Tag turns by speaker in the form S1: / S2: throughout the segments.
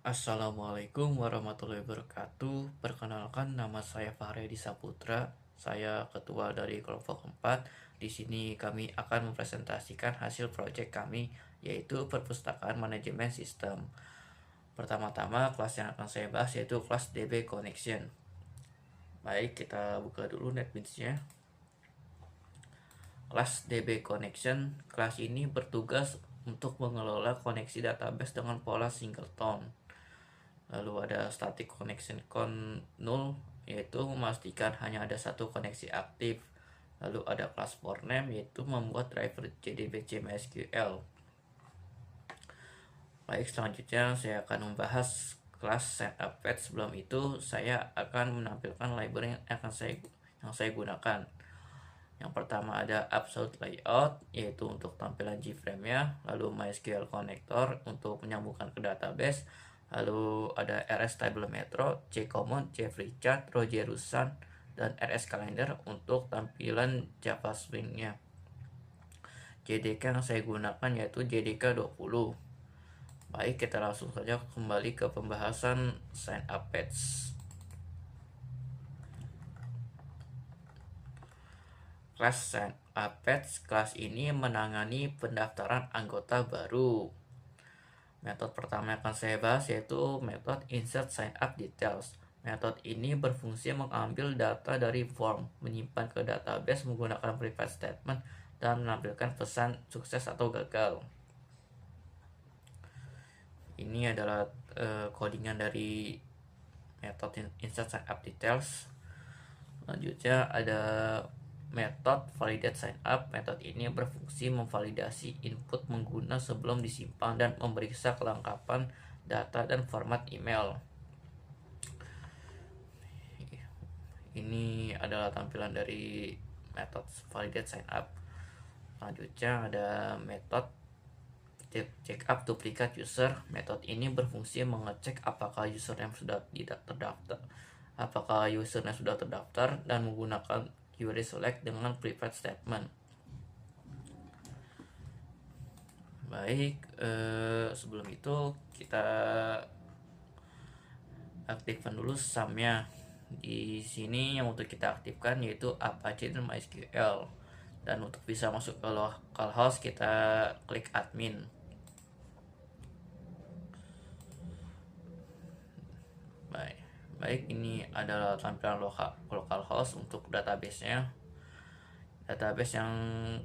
S1: Assalamualaikum warahmatullahi wabarakatuh. Perkenalkan, nama saya Fahredi Saputra. Saya ketua dari kelompok 4. Di sini kami akan mempresentasikan hasil proyek kami, yaitu perpustakaan manajemen sistem. Pertama-tama, kelas yang akan saya bahas yaitu kelas DB Connection. Baik, kita buka dulu NetBeans-nya. Kelas DB Connection, kelas ini bertugas untuk mengelola koneksi database dengan pola singleton. Lalu ada static connection con 0, yaitu memastikan hanya ada satu koneksi aktif. Lalu ada class for name, yaitu membuat driver JDBC MySQL. Baik, selanjutnya saya akan membahas kelas setup page. Sebelum itu saya akan menampilkan library yang saya gunakan. Yang pertama ada absolute layout, yaitu untuk tampilan JFrame-nya. Lalu MySQL connector untuk menyambungkan ke database. Lalu ada RS Table Metro, JCommon, JFree-Chat, Rogerusan, dan RS Calendar untuk tampilan Java Swing-nya. JDK yang saya gunakan yaitu JDK 20. Baik, kita langsung saja kembali ke pembahasan sign up page. Kelas sign up page, kelas ini menangani pendaftaran anggota baru. Metode pertama yang akan saya bahas yaitu metode insert sign up details. Metode ini berfungsi mengambil data dari form, menyimpan ke database menggunakan private statement, dan menampilkan pesan sukses atau gagal. Ini adalah codingan dari metode insert sign up details. Selanjutnya ada metode validate sign up. Metode ini berfungsi memvalidasi input pengguna sebelum disimpan dan memeriksa kelengkapan data dan format email. Ini adalah tampilan dari metode validate sign up. Selanjutnya ada metode check up duplicate user. Metode ini berfungsi mengecek apakah username sudah tidak terdaftar, dan menggunakan query select dengan private statement. Baik, sebelum itu kita aktifkan dulu sumnya. Di sini yang untuk kita aktifkan yaitu Apache dan MySQL. Dan untuk bisa masuk ke localhost kita klik admin. Baik, ini adalah tampilan localhost untuk database-nya. Database yang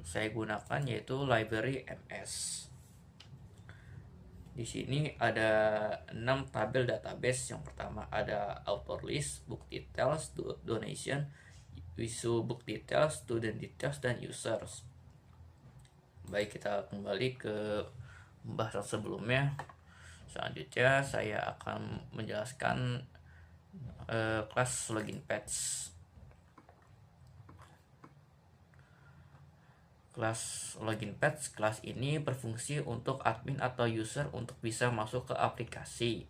S1: saya gunakan yaitu library MS. Di sini ada 6 tabel database. Yang pertama ada author list, book details, donation, issue book details, student details, dan users. Baik, kita kembali ke pembahasan sebelumnya. Selanjutnya saya akan menjelaskan kelas login page. Kelas login page, kelas ini berfungsi untuk admin atau user untuk bisa masuk ke aplikasi.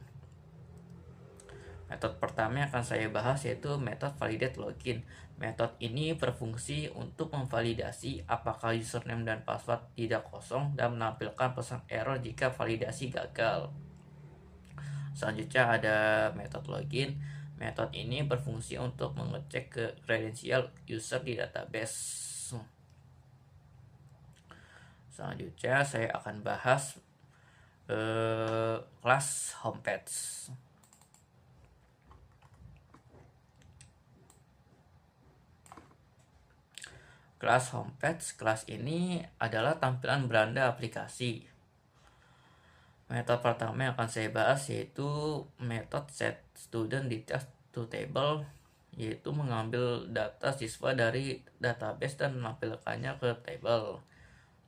S1: Metode pertama yang akan saya bahas yaitu metode validate login. Metode ini berfungsi untuk memvalidasi apakah username dan password tidak kosong dan menampilkan pesan error jika validasi gagal. Selanjutnya ada metode login. Metode ini berfungsi untuk mengecek ke kredensial user di database. Selanjutnya saya akan bahas kelas homepage. Kelas homepage, kelas ini adalah tampilan beranda aplikasi. Metode pertama yang akan saya bahas yaitu metode set student details to table, yaitu mengambil data siswa dari database dan menampilkannya ke table.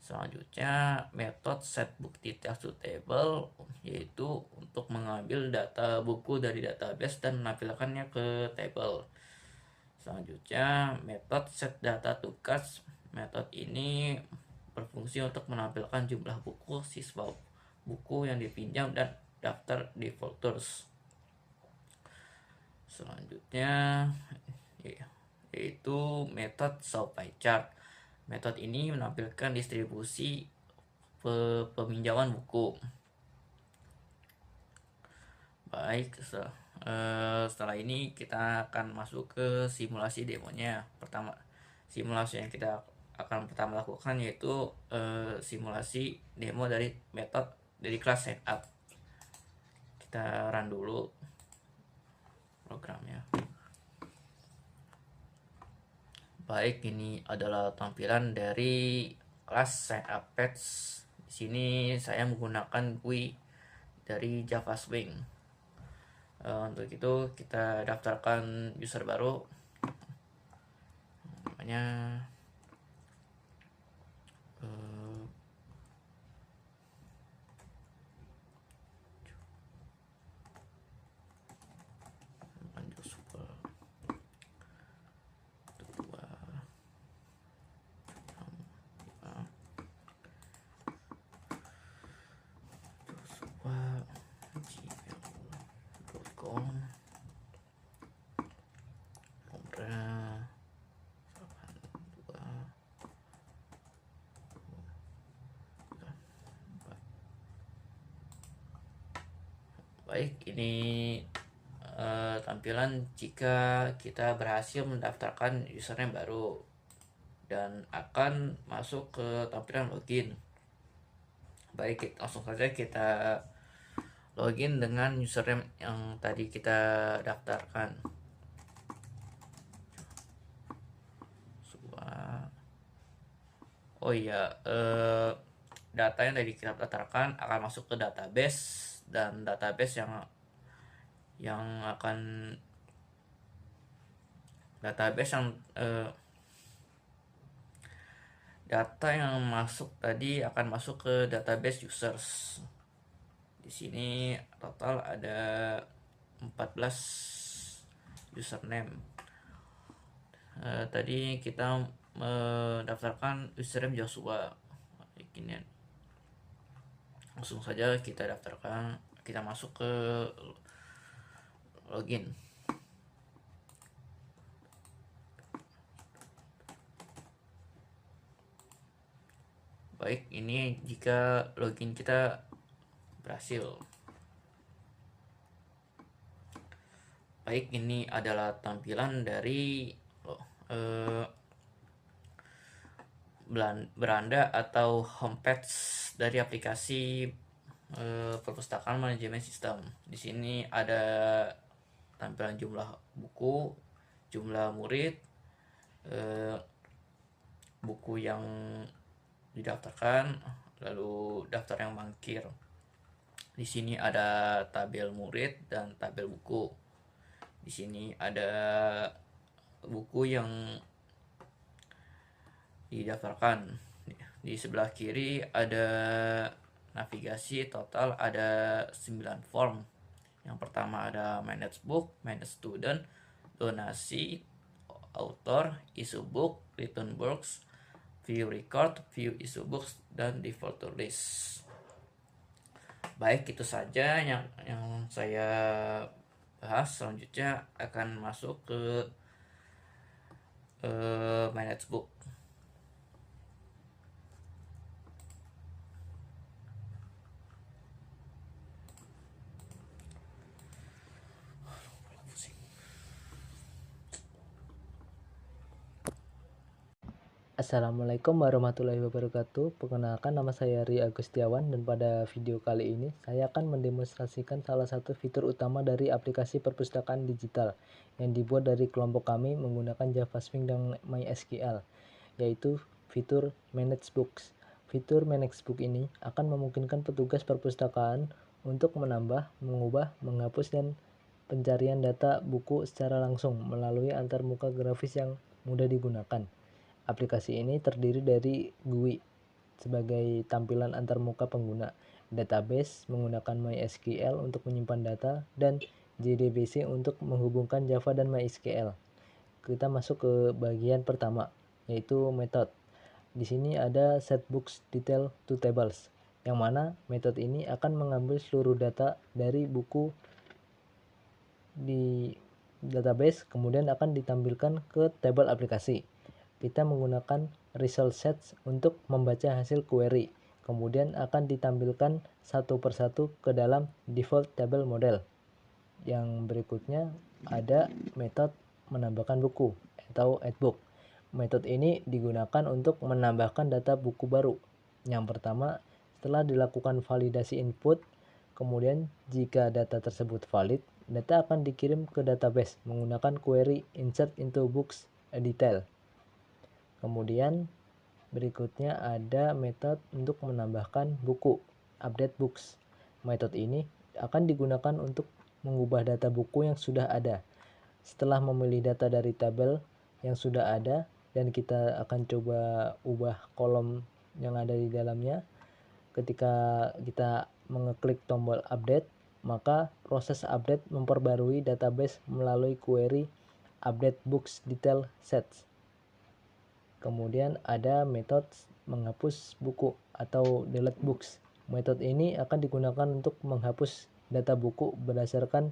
S1: Selanjutnya metode set book details to table, yaitu untuk mengambil data buku dari database dan menampilkannya ke table. Selanjutnya metode set data to cards. Metode ini berfungsi untuk menampilkan jumlah buku siswa, buku yang dipinjam, dan daftar defaulters. Selanjutnya yaitu metode show pie chart. Metode ini menampilkan distribusi peminjaman buku. Baik, setelah ini kita akan masuk ke simulasi demonya. Simulasi yang kita akan pertama lakukan yaitu simulasi demo dari dari kelas setup. Kita run dulu programnya. Baik, ini adalah tampilan dari kelas setup page. Di sini saya menggunakan GUI dari Java Swing. Untuk itu kita daftarkan user baru, namanya Joshua 2 gmail.com. Baik, ini tampilan jika kita berhasil mendaftarkan username baru dan akan masuk ke tampilan login. Baik, langsung saja kita login dengan username yang tadi kita daftarkan. Oh iya, data yang tadi kita daftarkan akan masuk ke database, dan database yang akan data yang masuk tadi akan masuk ke database users. Di sini total ada 14 username. Tadi kita mendaftarkan username Joshua. Begini, langsung saja kita daftarkan, kita masuk ke login. Baik, ini jika login kita berhasil. Baik, ini adalah tampilan dari beranda atau homepage dari aplikasi perpustakaan manajemen sistem. Di sini ada tampilan jumlah buku, jumlah murid, buku yang didaftarkan, lalu daftar yang mangkir. Di sini ada tabel murid dan tabel buku. Di sini ada buku yang didaftarkan. Di sebelah kiri ada navigasi, total ada 9 form. Yang pertama ada manage book, manage student, donasi, author, issue book, return books, view record, view issue books, dan default to list. Baik, itu saja yang saya bahas. Selanjutnya akan masuk ke manage book.
S2: Assalamualaikum warahmatullahi wabarakatuh. Perkenalkan, nama saya Ri Agustiawan, dan pada video kali ini saya akan mendemonstrasikan salah satu fitur utama dari aplikasi perpustakaan digital yang dibuat dari kelompok kami menggunakan Java Swing dan MySQL, yaitu fitur Manage Books. Fitur Manage Book ini akan memungkinkan petugas perpustakaan untuk menambah, mengubah, menghapus, dan pencarian data buku secara langsung melalui antarmuka grafis yang mudah digunakan. Aplikasi ini terdiri dari GUI sebagai tampilan antarmuka pengguna, database menggunakan MySQL untuk menyimpan data, dan JDBC untuk menghubungkan Java dan MySQL. Kita masuk ke bagian pertama, yaitu method. Di sini ada set books detail to tables, yang mana metode ini akan mengambil seluruh data dari buku di database, kemudian akan ditampilkan ke tabel aplikasi. Kita menggunakan result sets untuk membaca hasil query, kemudian akan ditampilkan satu persatu ke dalam default table model. Yang berikutnya ada metode menambahkan buku atau add book. Metode ini digunakan untuk menambahkan data buku baru. Yang pertama, setelah dilakukan validasi input, kemudian jika data tersebut valid, data akan dikirim ke database menggunakan query insert into books detail. Kemudian berikutnya ada metode untuk menambahkan buku, update books. Metode ini akan digunakan untuk mengubah data buku yang sudah ada. Setelah memilih data dari tabel yang sudah ada dan kita akan coba ubah kolom yang ada di dalamnya, ketika kita mengeklik tombol update, maka proses update memperbarui database melalui query update books detail sets. Kemudian ada metode menghapus buku atau delete books. Metode ini akan digunakan untuk menghapus data buku berdasarkan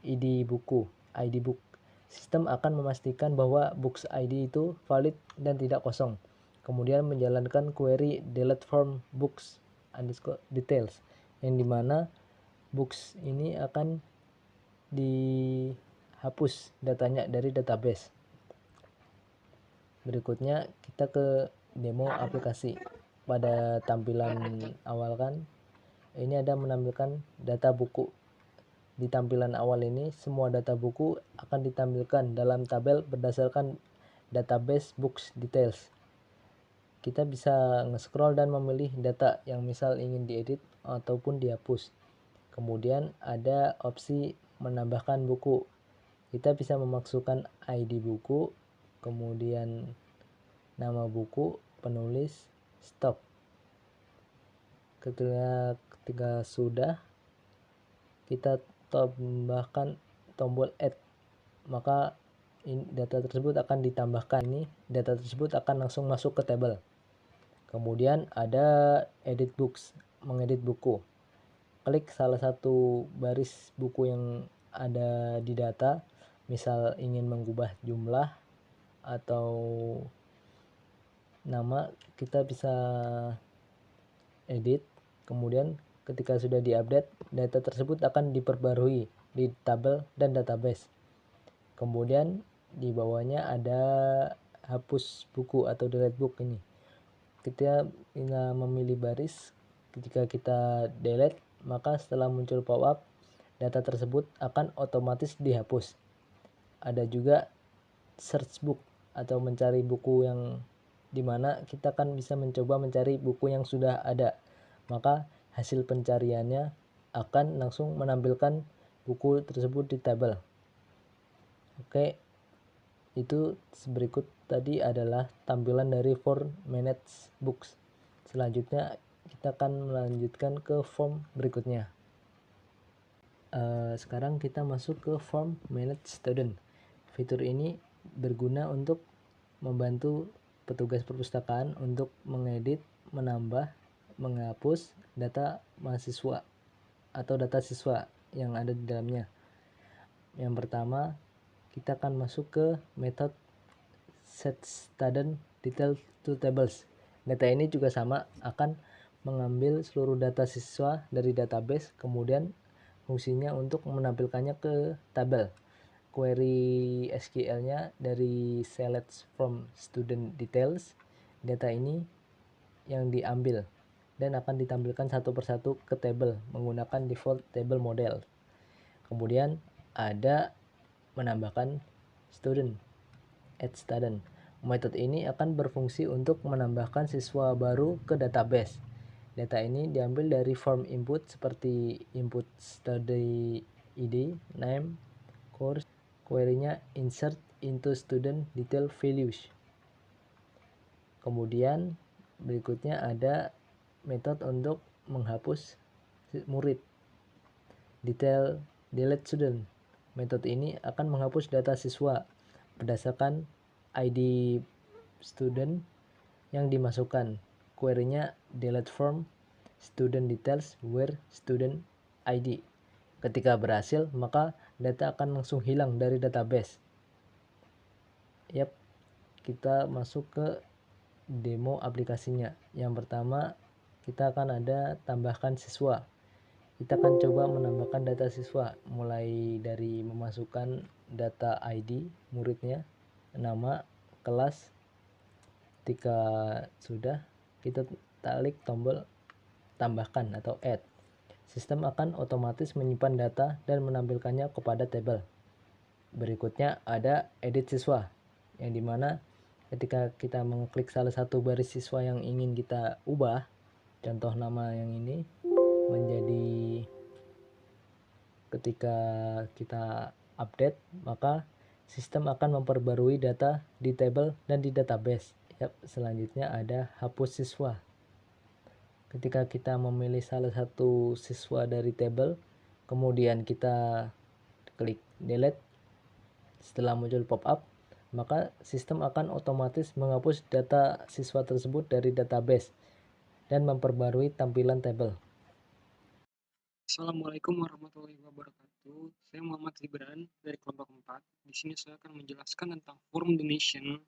S2: ID buku, ID book. Sistem akan memastikan bahwa books ID itu valid dan tidak kosong. Kemudian menjalankan query delete from books underscore details, yang dimana books ini akan dihapus datanya dari database. Berikutnya kita ke demo aplikasi. Pada tampilan awal kan ini ada menampilkan data buku. Di tampilan awal ini semua data buku akan ditampilkan dalam tabel berdasarkan database books details. Kita bisa nge-scroll dan memilih data yang misal ingin diedit ataupun dihapus. Kemudian ada opsi menambahkan buku. Kita bisa memasukkan ID buku, kemudian nama buku, penulis, stop. Ketika sudah, kita tambahkan tombol add, maka data tersebut akan ditambahkan. Ini data tersebut akan langsung masuk ke tabel. Kemudian ada edit books, mengedit buku. Klik salah satu baris buku yang ada di data, misal ingin mengubah jumlah atau nama, kita bisa edit. Kemudian ketika sudah diupdate, data tersebut akan diperbarui di tabel dan database. Kemudian di bawahnya ada hapus buku atau delete book. Ini kita memilih baris. Ketika kita delete, maka setelah muncul pop-up, data tersebut akan otomatis dihapus. Ada juga search book atau mencari buku, yang dimana kita kan bisa mencoba mencari buku yang sudah ada, maka hasil pencariannya akan langsung menampilkan buku tersebut di tabel. Oke, itu berikut tadi adalah tampilan dari form manage books. Selanjutnya kita akan melanjutkan ke form berikutnya. Sekarang kita masuk ke form manage student. Fitur ini berguna untuk membantu petugas perpustakaan untuk mengedit, menambah, menghapus data mahasiswa atau data siswa yang ada di dalamnya. Yang pertama, kita akan masuk ke method set student detail to tables. Data ini juga sama, akan mengambil seluruh data siswa dari database, kemudian fungsinya untuk menampilkannya ke tabel. Query SQL-nya dari select from student details. Data ini yang diambil dan akan ditampilkan satu persatu ke tabel menggunakan default table model. Kemudian ada menambahkan student, add student. Metode ini akan berfungsi untuk menambahkan siswa baru ke database. Data ini diambil dari form input seperti input study ID, name, course. Query-nya insert into student detail values. Kemudian berikutnya ada metode untuk menghapus murid, detail delete student. Metode ini akan menghapus data siswa berdasarkan ID student yang dimasukkan. Query-nya delete from student details where student ID. Ketika berhasil, maka data akan langsung hilang dari database. Kita masuk ke demo aplikasinya. Yang pertama, kita akan ada tambahkan siswa. Kita akan coba menambahkan data siswa, mulai dari memasukkan data ID muridnya, nama, kelas. Ketika sudah, kita klik tombol tambahkan atau add. Sistem akan otomatis menyimpan data dan menampilkannya kepada tabel. Berikutnya ada edit siswa, yang dimana ketika kita mengklik salah satu baris siswa yang ingin kita ubah, contoh nama yang ini menjadi, ketika kita update, maka sistem akan memperbarui data di tabel dan di database. Selanjutnya ada hapus siswa. Ketika kita memilih salah satu siswa dari tabel, kemudian kita klik delete, setelah muncul pop-up, maka sistem akan otomatis menghapus data siswa tersebut dari database dan memperbarui tampilan tabel.
S3: Assalamualaikum warahmatullahi wabarakatuh. Saya Muhammad Gibran dari kelompok 4. Di sini saya akan menjelaskan tentang form donation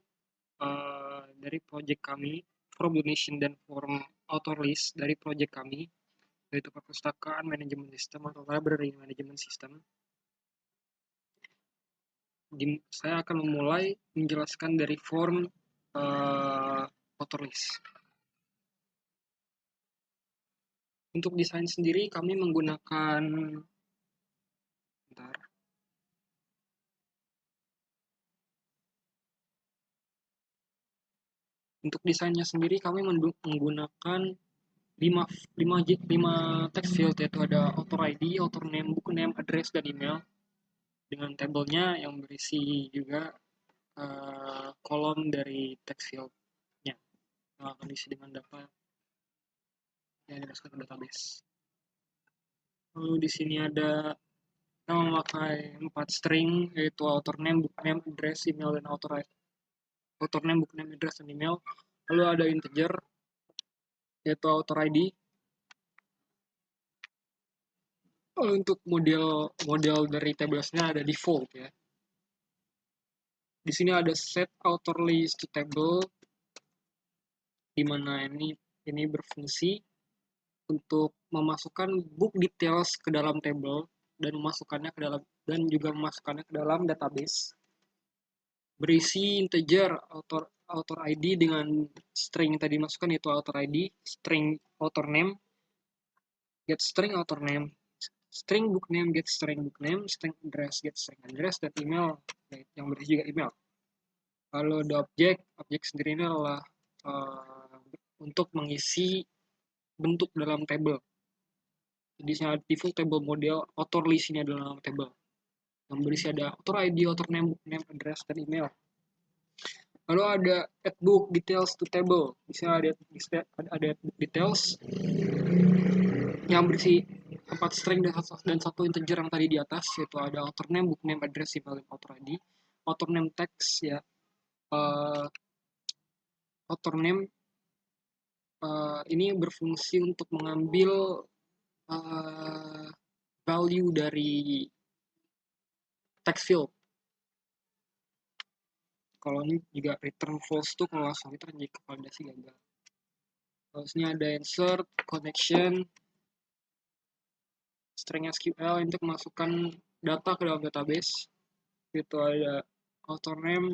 S3: dari proyek kami, form donation dan form author list dari proyek kami, yaitu perpustakaan manajemen sistem atau library management system. Saya akan memulai menjelaskan dari form author list. Untuk desain sendiri kami menggunakan Untuk desainnya sendiri kami menggunakan 5 text field, yaitu ada author ID, author name, book name, address, dan email, dengan tabelnya yang berisi juga kolom dari text field-nya yang akan diisi dengan data yang dimasukkan ke database. Lalu di sini ada kita memakai 4 string, yaitu author name, book name, address, email, dan author name, book name, address, dan email. Lalu ada integer, yaitu author ID. Untuk model dari tablesnya ada default ya. Di sini ada set author list to table, di mana ini berfungsi untuk memasukkan book details ke dalam table dan memasukkannya ke dalam dan juga memasukkannya ke dalam database. Berisi integer author ID dengan string yang tadi masukkan, yaitu author ID, string author name, get string author name, string book name, get string book name, string address, get string address, dan email yang berisi juga email. Lalu ada objek sendiri ini adalah untuk mengisi bentuk dalam table. Jadi saya default table model author list ini adalah nama table yang berisi ada author ID, author name, book name, address, dan email. Lalu ada add book details to table. Misalnya ada details yang berisi 4 string dan satu integer yang tadi di atas, yaitu ada author name, book name, address, email, dan author ID. Author name text ya. Author name ini berfungsi untuk mengambil value dari text field. Kalau ini juga return false tuh kalau langsung return jadi validasi gagal. Kalau sini ada insert, connection, string SQL untuk masukkan data ke dalam database. Itu ada author name,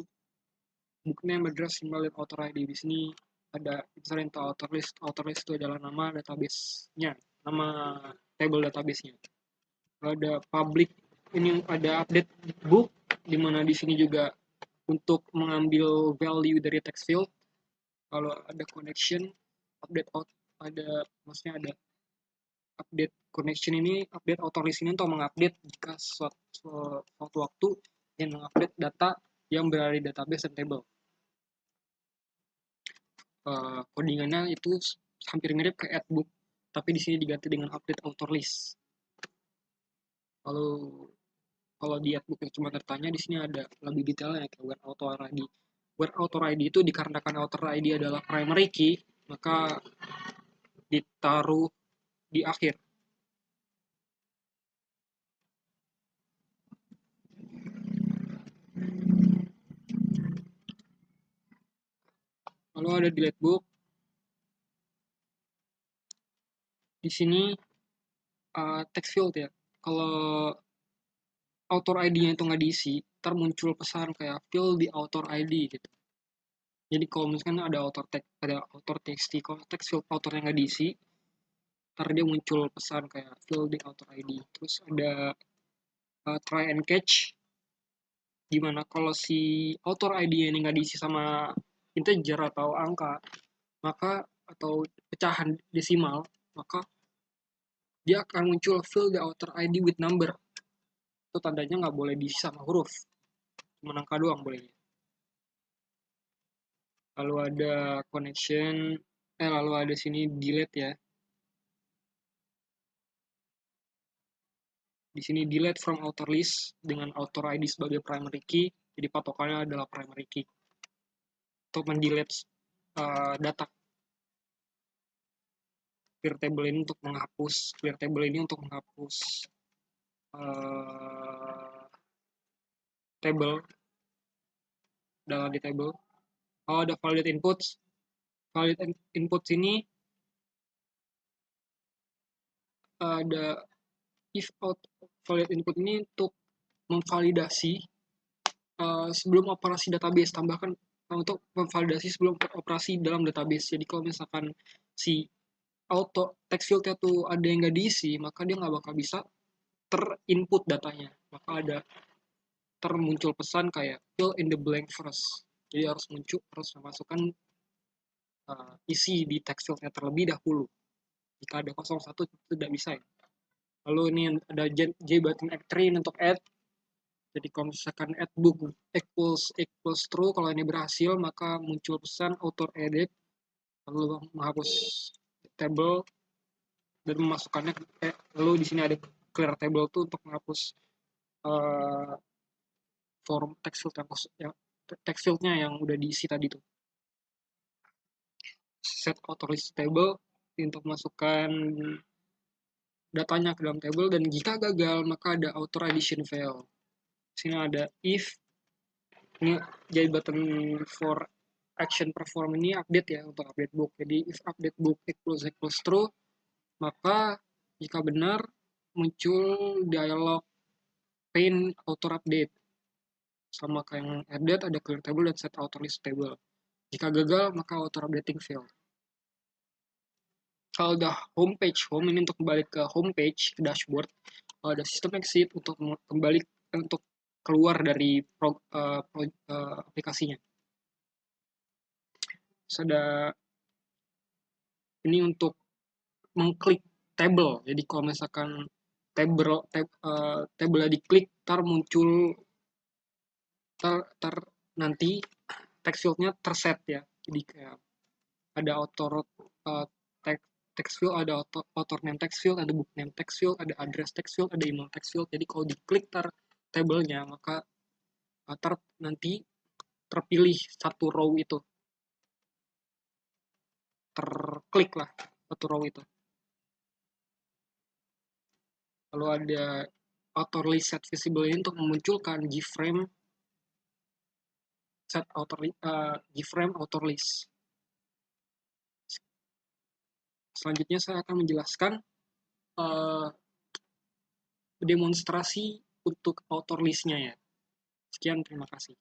S3: book name, address, email, dan author ID. Di sini ada insert into author list. Author list itu adalah nama database-nya, nama table database-nya. Ada public, ini ada update book, di mana di sini juga untuk mengambil value dari text field. Kalau ada connection, update out, maksudnya ada update connection ini, update author list ini untuk mengupdate jika suatu waktu yang mengupdate data yang berada di database dan table. Codingannya itu hampir mirip ke add book, tapi di sini diganti dengan update author list. Kalau di add book yang cuma tertanya, di sini ada lebih detailnya kayak where author ID. Where author ID itu dikarenakan author ID adalah primary key, maka ditaruh di akhir. Lalu ada delete book. Di sini text field ya. Kalau author ID-nya itu nggak diisi, ntar muncul pesan kayak fill the author ID gitu. Jadi kalau misalkan ada author text, kalau text field authornya nggak diisi, ntar dia muncul pesan kayak fill the author ID. Terus ada try and catch, dimana kalau si author ID ini nggak diisi sama integer atau angka, maka atau pecahan desimal, maka dia akan muncul fill the author ID with number. Itu tandanya nggak boleh diisi sama huruf, cuma angka doang boleh. Lalu ada connection, lalu ada sini delete ya. Di sini delete from author list dengan author ID sebagai primary key, jadi patokannya adalah primary key. Untuk mendelete data clear table ini untuk menghapus table dalam di table. Kalau ada valid inputs ini ada if out valid input ini untuk memvalidasi sebelum operasi database, tambahkan untuk memvalidasi sebelum operasi dalam database. Jadi kalau misalkan si auto text fieldnya tuh ada yang nggak diisi, maka dia nggak bakal bisa terinput datanya. Maka ada termuncul pesan kayak fill in the blank first. Jadi harus memasukkan isi di text fieldnya terlebih dahulu. Jika ada 01 itu tidak bisa ya. Lalu ini ada J button F3 untuk add. Jadi kalau misalkan add book equals true, kalau ini berhasil maka muncul pesan author edit, lalu menghapus table dan memasukkannya. Lalu di sini ada clear table tuh untuk menghapus form text fieldnya yang udah diisi tadi tuh. Set author list table untuk masukkan datanya ke dalam table, dan jika gagal maka ada author addition fail. Sini ada if, ini jadi button for action perform ini update ya, untuk update book. Jadi if update book equals true, maka jika benar muncul dialog pane author update. Sama kayak yang update ada clear table dan set author list table. Jika gagal maka author updating fail. Kalau udah home ini untuk kembali ke homepage, ke dashboard, ada system exit untuk kembali untuk keluar dari aplikasinya. Terus ada ini untuk mengklik table. Jadi kalau misalkan table diklik, muncul nanti text fieldnya terset ya. Jadi kayak ada text field, ada author name text field, ada book name text field, ada address text field, ada email text field. Jadi kalau diklik tablenya, maka nanti terpilih satu row itu, terklik lah satu row itu. Lalu ada author list set visible ini untuk memunculkan gframe author list. Selanjutnya saya akan menjelaskan demonstrasi untuk author list-nya ya. Sekian, terima kasih.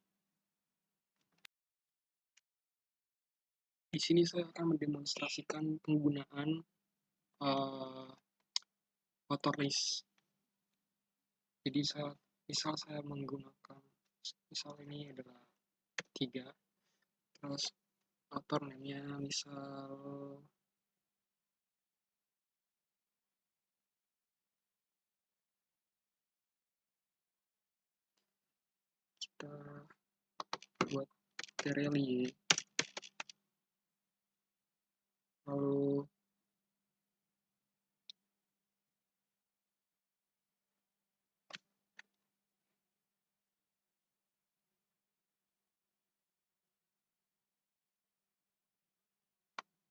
S3: Di sini saya akan mendemonstrasikan penggunaan author list. Jadi misal saya menggunakan, misal ini adalah 3, terus author name-nya misal kita buat Terelie, lalu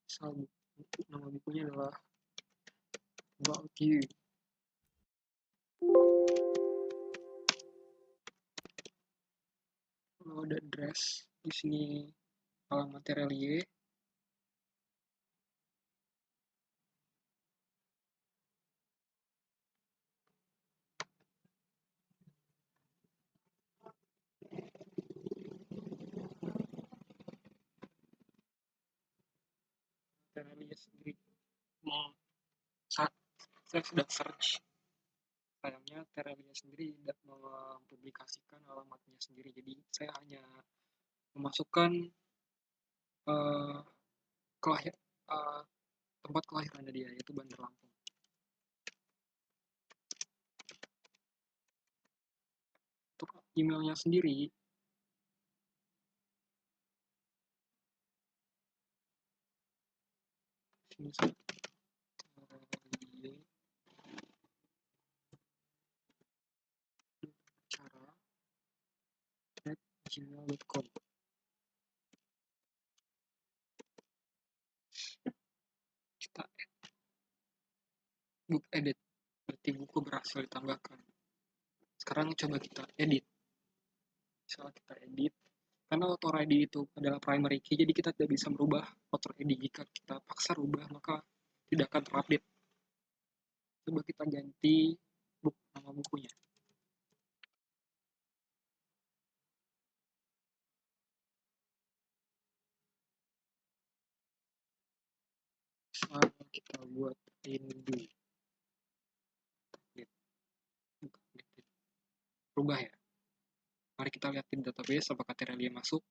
S3: misal nama bukunya adalah About You. Lalu ada address, di sini alamat Terelie. Terelia sendiri. Saya sudah search, sayangnya Terelia sendiri tidak mempublikasikan alamatnya sendiri, jadi saya hanya memasukkan uh, kelahir, uh, tempat kelahirannya dia, yaitu Bandar Lampung. Untuk emailnya sendiri, sini saya cara@gmail.com. Kita book edit, berarti buku berhasil ditambahkan. Sekarang coba kita edit. Misalnya kita edit, karena author ID itu adalah primary key, jadi kita tidak bisa merubah author ID. Jika kita paksa rubah, maka tidak akan terupdate. Coba kita ganti nama bukunya. Misalnya kita buat rindu. Rubah ya. Mari kita lihat di database apakah Terelia masuk.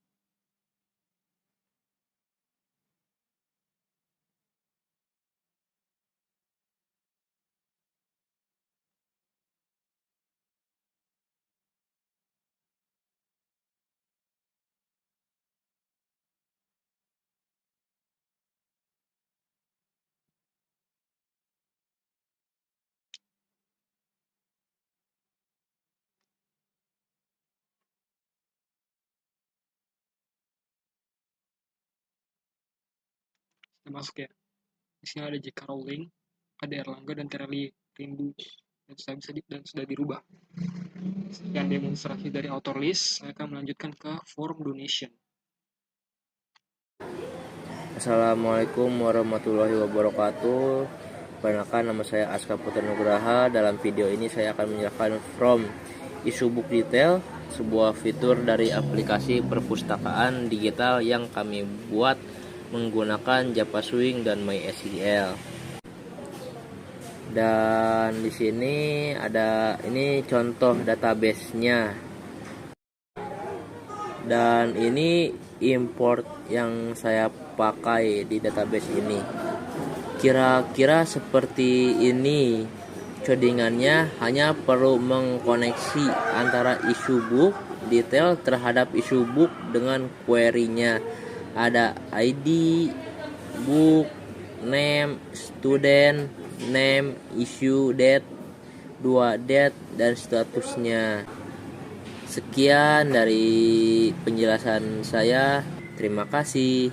S3: Sudah masuk ya. Di sini ada J.K. Rowling, ada Erlangga dan Terelia rindu, dan sudah dirubah. Sekian demonstrasi dari author list, saya akan melanjutkan ke form donation.
S4: Assalamualaikum warahmatullahi wabarakatuh. Perkenalkan, nama saya Aska Putra Nugraha. Dalam video ini saya akan menyerahkan from issue book detail, sebuah fitur dari aplikasi perpustakaan digital yang kami buat menggunakan JavaSwing dan MySQL. Dan di sini ada contoh database-nya. Dan ini import yang saya pakai di database ini. Kira-kira seperti ini codingannya, hanya perlu mengkoneksi antara issue book detail terhadap issue book dengan query-nya. Ada ID, book, name, student, name, issue date, 2 date, dan statusnya. Sekian dari penjelasan saya. Terima kasih.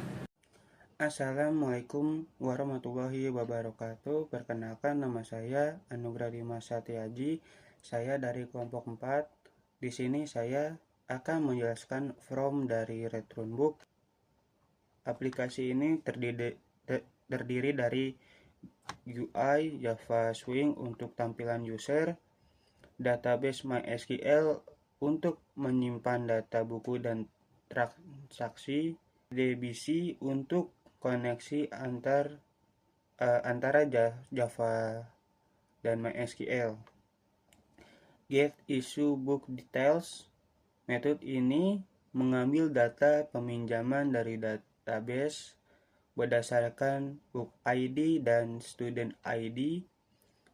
S5: Assalamualaikum warahmatullahi wabarakatuh. Perkenalkan, nama saya Anugrah Dimas Satyaji. Saya dari kelompok 4. Di sini saya akan menjelaskan from dari Retrunebook. Aplikasi ini terdiri dari UI JavaSwing untuk tampilan user, database MySQL untuk menyimpan data buku dan transaksi, DBC untuk koneksi antara Java dan MySQL. Get issue book details. Metode ini mengambil data peminjaman dari database berdasarkan book ID dan student ID.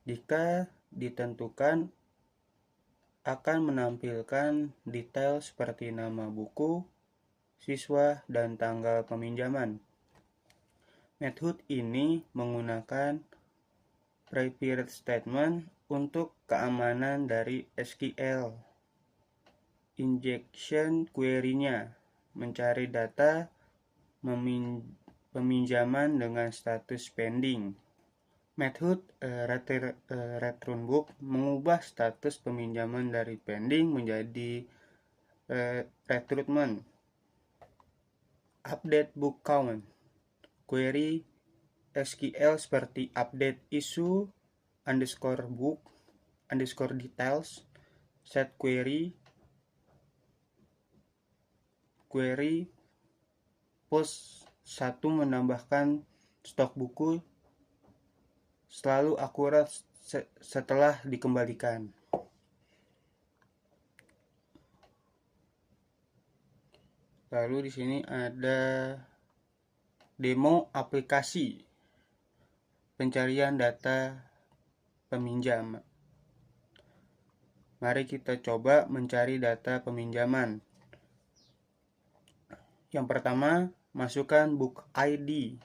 S5: Jika ditentukan, akan menampilkan detail seperti nama buku, siswa, dan tanggal peminjaman. Metode ini menggunakan private statement untuk keamanan dari SQL. Injection query-nya mencari data peminjaman dengan status pending. Metode Retrunebook mengubah status peminjaman dari pending menjadi recruitment. Update book count. Query SQL seperti update issue _book _details. Set query post 1 menambahkan stok buku selalu akurat setelah dikembalikan. Lalu di sini ada demo aplikasi pencarian data peminjam. Mari kita coba mencari data peminjaman. Yang pertama, masukkan book ID.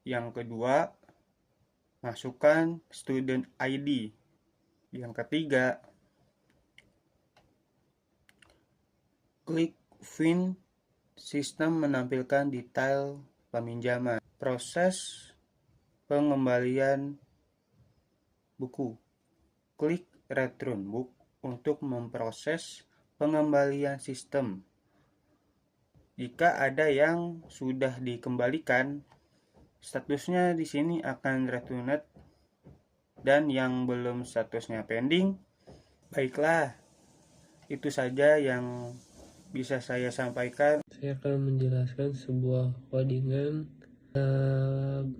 S5: Yang kedua, masukkan student ID. Yang ketiga, klik Find. Sistem menampilkan detail peminjaman. Proses pengembalian buku. Klik Return Book untuk memproses pengembalian sistem. Jika ada yang sudah dikembalikan, statusnya di sini akan returned, dan yang belum statusnya pending. Baiklah, itu saja yang bisa saya sampaikan.
S2: Saya akan menjelaskan sebuah codingan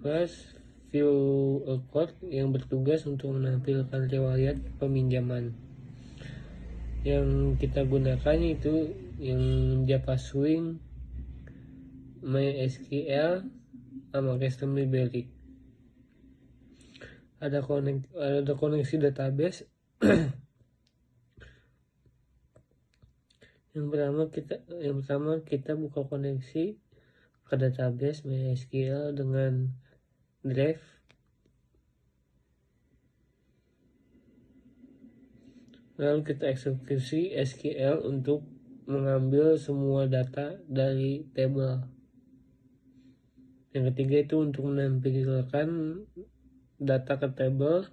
S2: class view code yang bertugas untuk menampilkan riwayat peminjaman. Yang kita gunakan itu yang Java Swing, MySQL, sama Custom Library. Ada koneksi database. Yang pertama kita buka koneksi ke database MySQL dengan drive. Lalu kita eksekusi SQL untuk mengambil semua data dari tabel. Yang ketiga itu untuk menampilkan data ke tabel.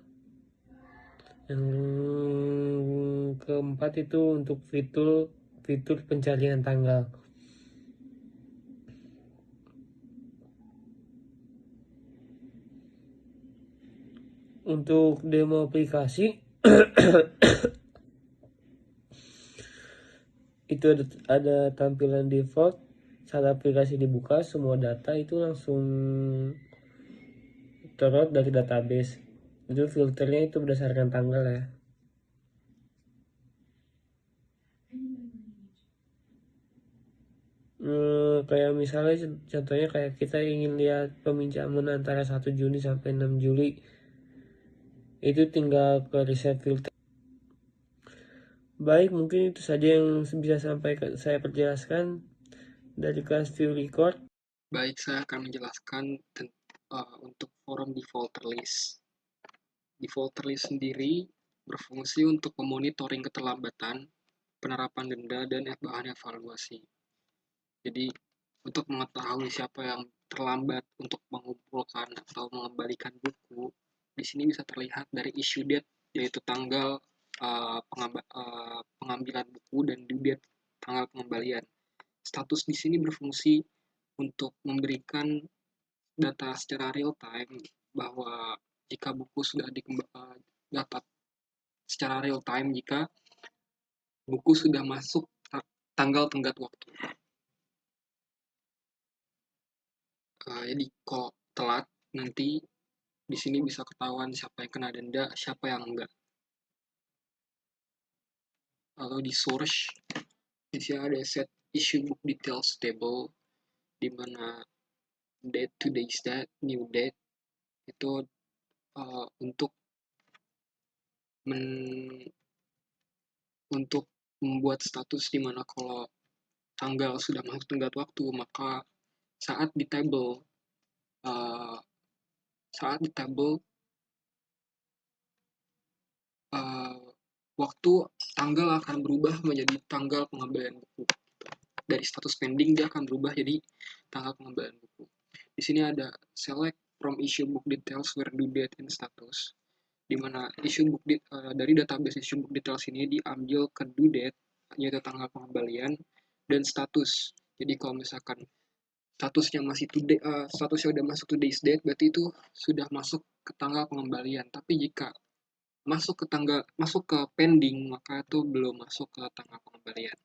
S2: Yang keempat itu untuk fitur pencarian tanggal. Untuk demo aplikasi itu ada tampilan default. Saat aplikasi dibuka, semua data itu langsung terload dari database. Itu filternya itu berdasarkan tanggal ya. Kayak misalnya contohnya kayak kita ingin lihat peminjaman antara 1 Juni sampai 6 Juli, itu tinggal ke reset filter. Baik, mungkin itu saja yang bisa saya perjelaskan dari kelas view record.
S3: Baik, saya akan menjelaskan untuk forum defaulter list. Defaulter list sendiri berfungsi untuk memonitoring keterlambatan, penerapan denda, dan bahan evaluasi. Jadi, untuk mengetahui siapa yang terlambat untuk mengumpulkan atau mengembalikan buku, di sini bisa terlihat dari issue date, yaitu tanggal pengambilan buku, dan due date, tanggal pengembalian. Status di sini berfungsi untuk memberikan data secara real time bahwa jika buku sudah dapat secara real time jika buku sudah masuk tanggal tenggat waktu. Jadi kalau telat nanti di sini bisa ketahuan siapa yang kena denda, siapa yang enggak. Lalu di source, di sini ada set issue book details table, di mana date, today's date, new date itu untuk membuat status di mana kalau tanggal sudah masuk tenggat waktu, maka saat di table waktu tanggal akan berubah menjadi tanggal pengembalian buku. Dari status pending dia akan berubah jadi tanggal pengembalian buku. Di sini ada select from issue book details where due date and status, di mana dari database issue book details ini diambil ke due date, yaitu tanggal pengembalian, dan status. Jadi kalau misalkan statusnya udah masuk today's date, berarti itu sudah masuk ke tanggal pengembalian. Tapi jika masuk ke pending, maka itu belum masuk ke tanggal pengembalian.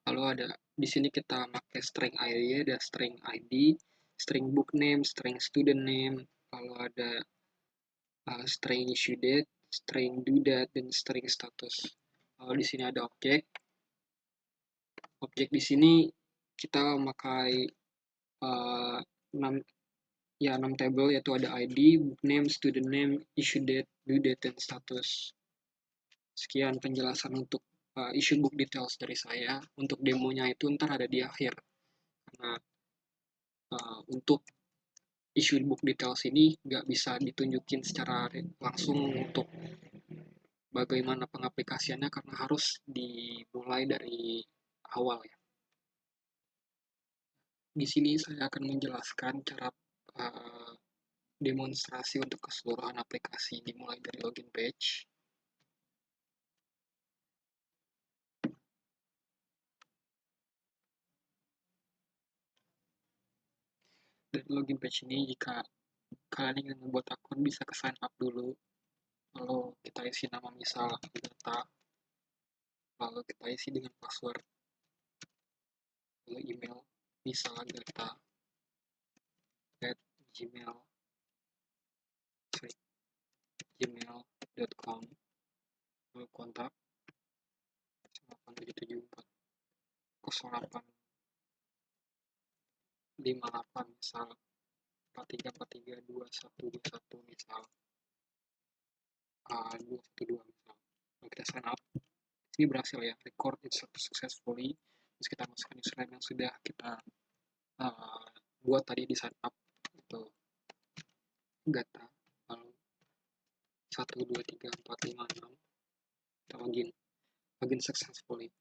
S3: Lalu ada di sini kita pakai string ID, ada string ID string book name, string student name, lalu ada string issue date, string due date, dan string status. Lalu di sini ada objek. Objek di sini kita memakai 6 table, yaitu ada ID, book name, student name, issue date, due date, dan status. Sekian penjelasan untuk issue book details dari saya. Untuk demonya itu ntar ada di akhir. Karena untuk issue book details ini nggak bisa ditunjukin secara langsung untuk bagaimana pengaplikasiannya, karena harus dimulai dari awal ya. Di sini saya akan menjelaskan cara demonstrasi untuk keseluruhan aplikasi, dimulai dari login page. Dari login page ini, jika kalian ingin membuat akun, bisa ke sign up dulu. Lalu kita isi nama, misal data. Lalu kita isi dengan password. Lalu email, misal data@gmail.com. Lalu kontak 8774 0858 misal 43432121 misal 212 misal. Lalu kita sign up. Ini berhasil ya, record it successfully. Terus kita masukkan username yang sudah kita buat tadi di sign up, itu data, lalu 123456, kita login successfully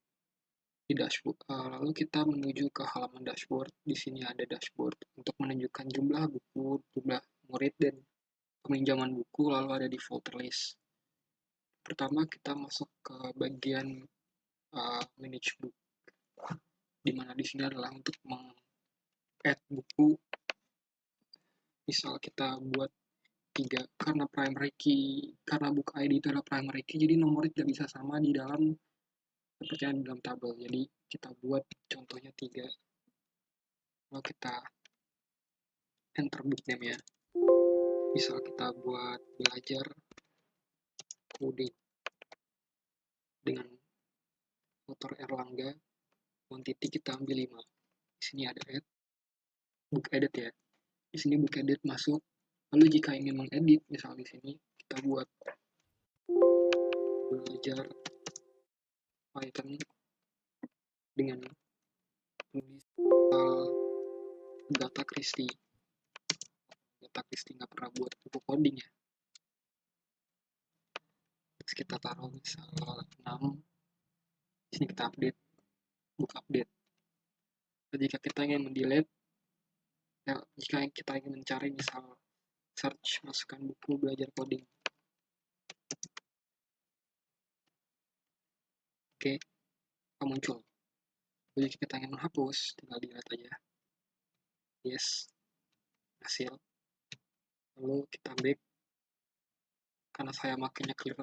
S3: di dashboard. Lalu kita menuju ke halaman dashboard. Di sini ada dashboard untuk menunjukkan jumlah buku, jumlah murid, dan peminjaman buku. Lalu ada di folder list. Pertama kita masuk ke bagian manage book, dimana di sini adalah untuk meng-add buku. Misal kita buat 3, karena book ID itu adalah primary key, jadi nomornya tidak bisa sama di dalam seperti di dalam tabel. Jadi kita buat contohnya 3. Lalu kita enter book name ya. Misal kita buat belajar coding dengan author Erlangga, quantity kita ambil 5. Di sini ada add, book edit ya. Di sini book edit masuk. Lalu jika ingin mengedit, misal di sini kita buat belajar Python dengan penulis Agatha Christie. Agatha Christie nggak pernah buat buku coding ya. Terus kita taruh misal 6. Di sini kita update, book update. Dan jika kita ingin mendelete, ya, jika kita ingin mencari, misal search, masukkan buku belajar coding. Oke, akan muncul. Jadi jika kita ingin menghapus, tinggal delete aja. Yes, hasil. Lalu kita back. Karena saya makanya clear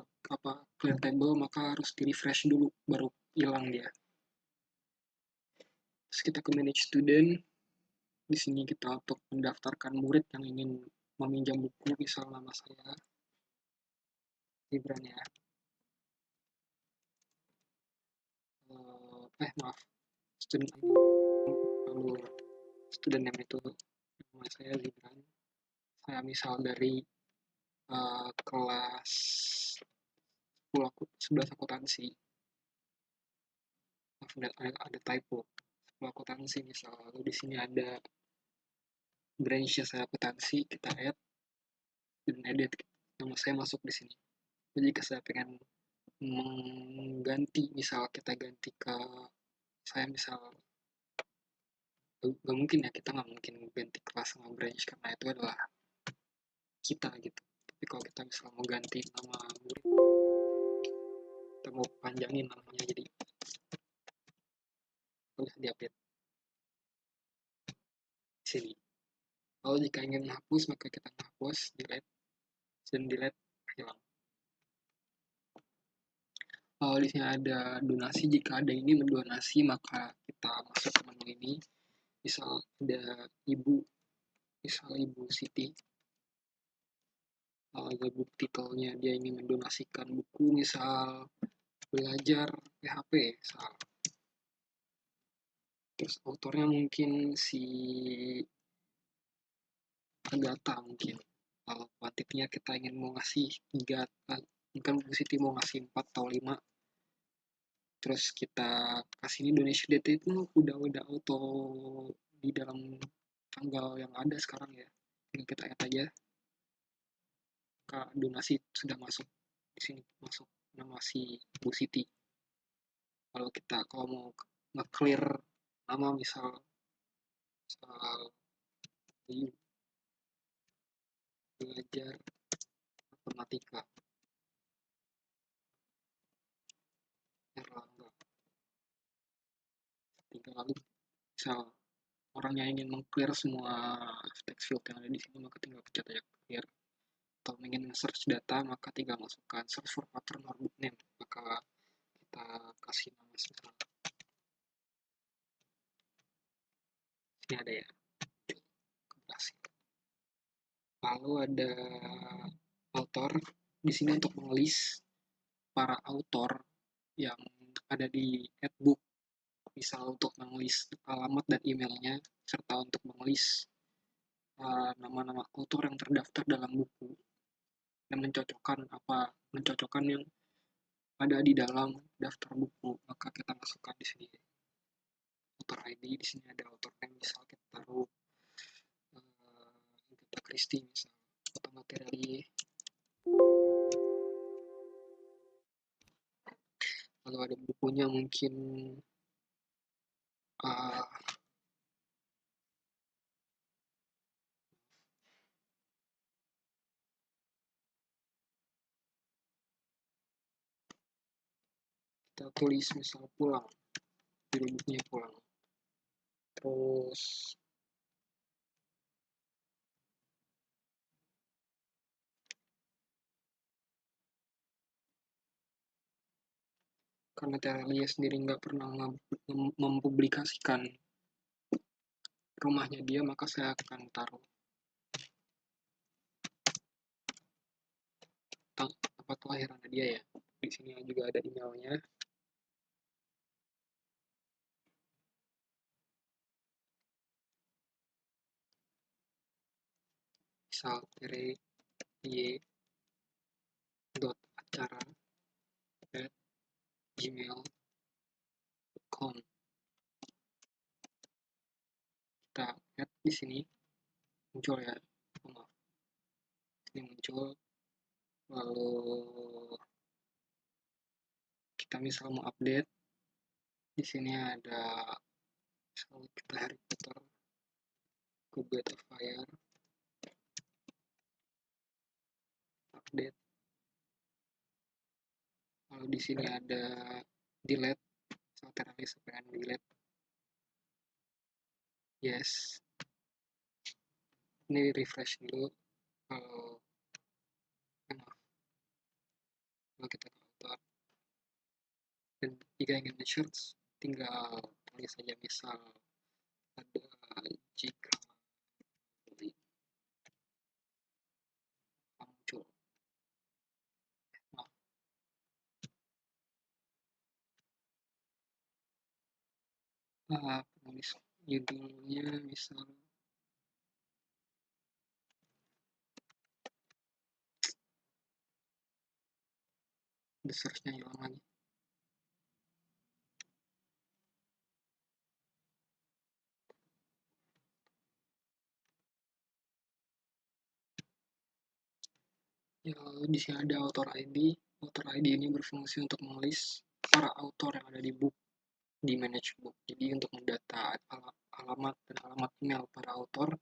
S3: table, maka harus di refresh dulu baru hilang dia. Terus kita ke manage student. Di sini kita untuk mendaftarkan murid yang ingin meminjam buku, misal nama saya Gibran ya. Student ID, lalu student name itu nama saya Gibran. Saya misal dari kelas 11 akuntansi. Ada typo, 10 akuntansi misal. Lalu di sini ada branch saya akuntansi, kita add dan edit. Nama saya masuk di sini. Jadi jika saya pengen mengganti, misal kita ganti ke saya misal, gak mungkin ya, kita nggak mungkin ganti kelas sama branch karena itu adalah kita gitu. Tapi kalau kita misal mau ganti nama murid, kita mau panjangin namanya, jadi bisa diupdate di sini. Lalu jika ingin menghapus, maka kita menghapus, delete, dan delete hilang. Di sini ada donasi. Jika ada ini mendonasi, maka kita masuk ke menu ini. Misal ada ibu misal Ibu Siti, ada book titelnya dia ingin mendonasikan buku misal belajar PHP misal, terus autornya mungkin si Agatha mungkin, kuantitinya kita ingin mau ngasih 3, mungkin Bu Siti mau ngasih 4 atau 5, terus kita kasih ini donation date itu udah auto di dalam tanggal yang ada sekarang ya, tinggal kita add aja donasi sudah masuk di sini, masuk nama si Bu Siti. Kalau mau nge-clear nama misal belajar matematika Erlangga, tinggal lalu misal orang yang ingin meng-clear semua text field yang ada di sini maka tinggal pencet aja clear, atau ingin search data maka tinggal masukkan search for pattern or book name, maka kita kasih nama misal ini ada ya, berhasil. Lalu ada author di sini untuk mengelis para author yang ada di adbook, misal untuk mengelis alamat dan emailnya, serta untuk mengelis nama-nama author yang terdaftar dalam buku dan mencocokkan yang ada di dalam daftar buku, maka kita masukkan di sini author ID. Di sini ada author name, misal kita taruh Agatha Christie misal, atau materi. Lalu ada bukunya mungkin kita tulis misal pulang, judul bukunya pulang. Terus karena Terelia sendiri nggak pernah mempublikasikan rumahnya dia, maka saya akan taruh tempat kelahirannya dia ya. Di sini juga ada emailnya. Misal terelie.acara@gmail.com. Kita add di sini muncul ya. Maaf. Ini muncul. Lalu kita misal mau update, di sini ada misal kita Harry Potter Goblet of Fire, update. Lalu di sini ada delete, misal Terelie pengen delete, yes. Ini refresh dulu. Kalau kita ke author, dan jika ingin search tinggal tulis saja misal ada jika muncul. Penulis judulnya misal the search-nya hilang lagi. Ya, di sini ada author ID. Author ID ini berfungsi untuk mengelis para author yang ada di book, di manage book. Jadi untuk mendata alamat dan alamat email para author,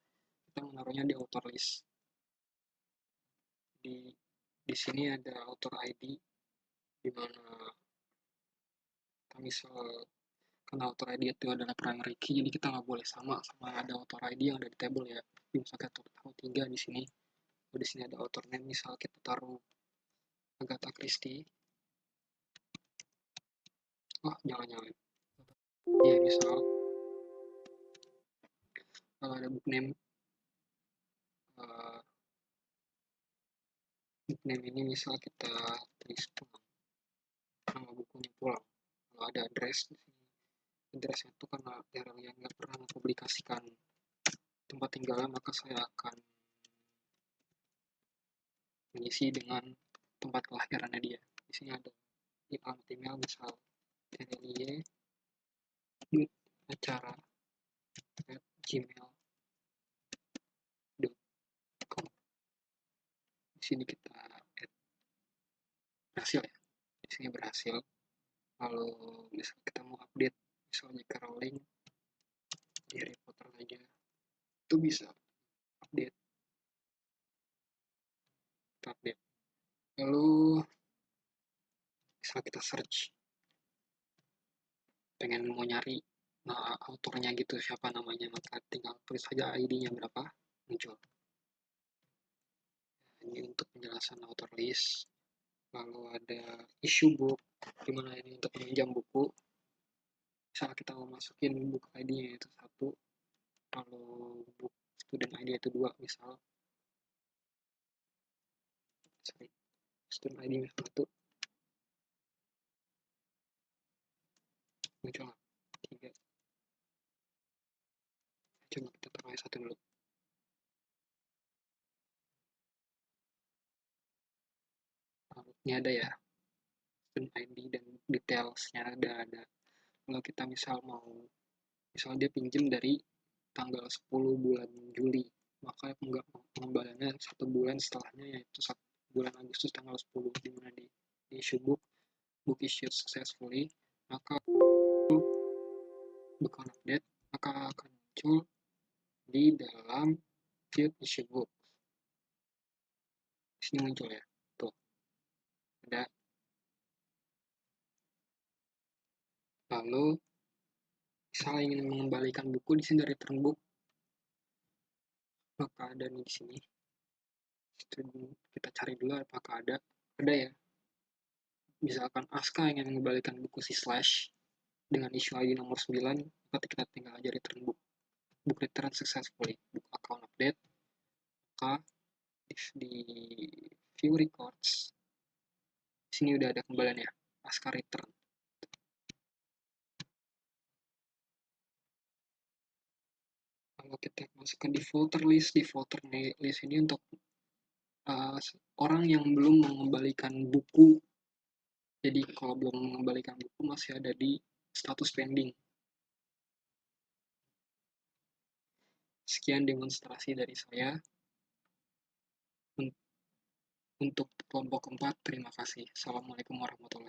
S3: kita menaruhnya di author list. Di sini ada author ID, di mana misal karena author ID itu adalah primary key, jadi kita nggak boleh sama ada author ID yang ada di table ya. Misalnya kita taruh 3 di sini. Di sini ada author name, misal kita taruh Agatha Christie. Jangan ya, misal kalau ada book name nickname ini misal kita tulis pulang, nama bukunya pulang. Kalau ada address di sini, addressnya itu karena yang nggak pernah mempublikasikan tempat tinggalnya, maka saya akan mengisi dengan tempat kelahirannya dia. Di sini ada alamat email, misal acara@gmail.com. Di sini kita add berhasil ya. Di sini berhasil. Lalu misal kita mau update, misalnya ke Rowling di Harry Potter aja, itu bisa update. Lalu misal kita search, pengen mau nyari autornya gitu, siapa namanya, maka tinggal tulis saja ID-nya berapa, muncul. Ini untuk penjelasan author list. Lalu ada issue book, dimana ini untuk meminjam buku. Misal kita mau masukin book ID-nya itu 1, lalu book student ID itu 2, misal. Student ID 1, muncul 3. Coba kita taruh 1 dulu. Lalu ini ada ya, student ID dan detailsnya ada. Kalau kita misal dia pinjam dari tanggal 10 bulan Juli, maka pengembaliannya 1 bulan setelahnya, yaitu 1 bulan Agustus tanggal 10, dimana di issue book issued successfully, maka book on update maka akan muncul di dalam field issue book. Di sini muncul ya, tuh ada. Lalu misal ingin mengembalikan buku, di sini dari return book, maka ada nih di sini. Kita cari dulu apakah ada ya. Misalkan Aska ingin mengembalikan buku si Slash dengan issue ID nomor 9, maka kita tinggal aja return book return successfully, book account update, maka di view records di sini udah ada kembaliannya, Aska return. Kalau kita masukkan defaulter list ini untuk orang yang belum mengembalikan buku. Jadi kalau belum mengembalikan buku masih ada di status pending. Sekian demonstrasi dari saya. Untuk kelompok 4, terima kasih. Assalamualaikum warahmatullahi wabarakatuh.